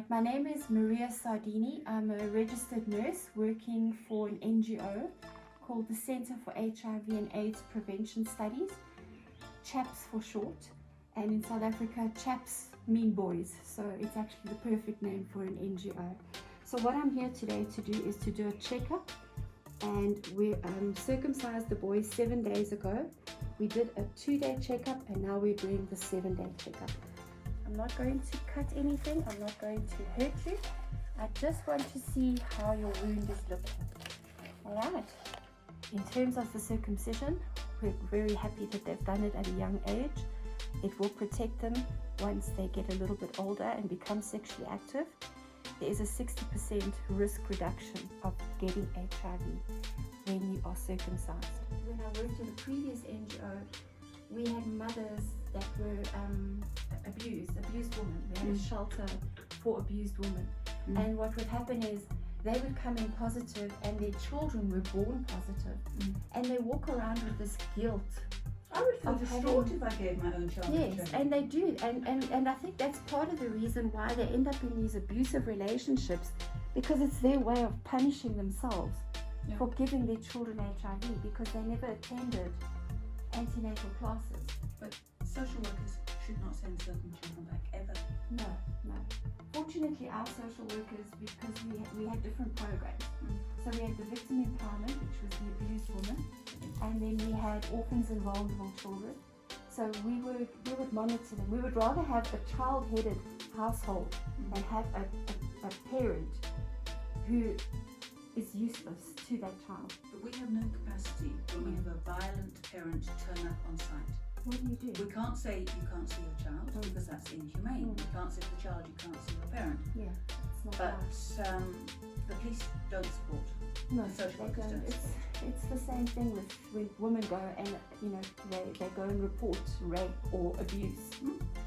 my name is Maria Sardini. I'm a registered nurse working for an NGO called the Centre for HIV and AIDS Prevention Studies, CHAPS for short. And in South Africa, CHAPS mean boys, so it's actually the perfect name for an NGO. So what I'm here today to do is to do a checkup, and we circumcised the boys 7 days ago. We did a 2-day checkup, and now we're doing the 7-day checkup. I'm not going to cut anything, I'm not going to hurt you. I just want to see how your wound is looking. Alright, in terms of the circumcision, we're very happy that they've done it at a young age. It will protect them once they get a little bit older and become sexually active. There is a 60% risk reduction of getting HIV when you are circumcised. When I worked in a previous NGO, we had mothers that were abused women. We had a shelter for abused women. And what would happen is they would come in positive and their children were born positive. And they walk around with this guilt. I would feel distraught if I gave my own child. Yes, and they do. And I think that's part of the reason why they end up in these abusive relationships, because it's their way of punishing themselves for giving their children HIV, because they never attended antenatal classes. But social workers should not send circumcision back ever. No. Fortunately, our social workers, because we had different programs. So we had the victim empowerment, which was the abused woman, and then we had orphans and vulnerable children. So we would monitor them. We would rather have a child-headed household than have a parent who is useless to that child. But we have no capacity when we have a violent parent turn up on site. What do? We can't say you can't see your child because that's inhumane. We can't say to the child you can't see your parent. Yeah, it's not But right. the police don't support. No, the social workers don't support. It's the same thing with when women go and they go and report rape or abuse,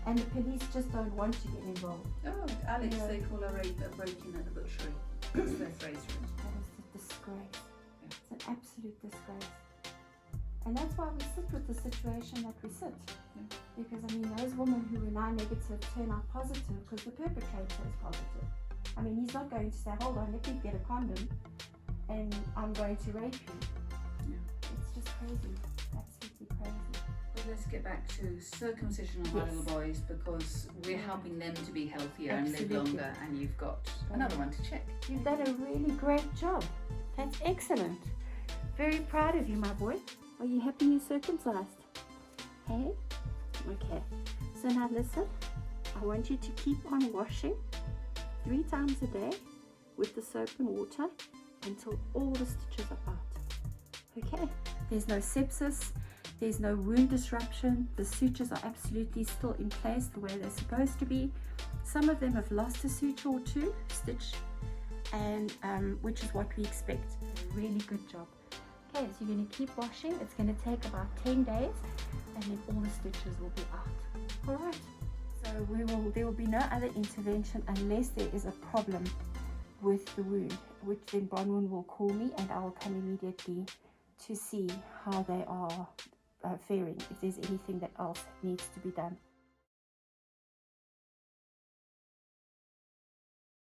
and the police just don't want to get involved. Oh, Alex, they call a rape a break-in at the butchery. That's their phrase for it. That is a disgrace. It's an absolute disgrace. And that's why we sit with the situation that we sit. Because I mean, those women who were now negative turn out positive because the perpetrator is positive. I mean, he's not going to say, hold on, let me get a condom and I'm going to rape you. It's just crazy, absolutely crazy. Well, let's get back to circumcision of our little boys, because we're helping them to be healthier and live longer, and you've got another one to check. You've done a really great job. That's excellent. Very proud of you, my boy. Are you happy you circumcised? Hey? Okay. So now listen, I want you to keep on washing 3 times a day with the soap and water until all the stitches are out. Okay? There's no sepsis, there's no wound disruption, the sutures are absolutely still in place the way they're supposed to be. Some of them have lost a suture or two, stitch, and which is what we expect. Really good job. Okay, so you're going to keep washing. It's going to take about 10 days, and then all the stitches will be out. All right. So there will be no other intervention unless there is a problem with the wound, which then Bronwyn will call me, and I will come immediately to see how they are faring, if there's anything that else needs to be done.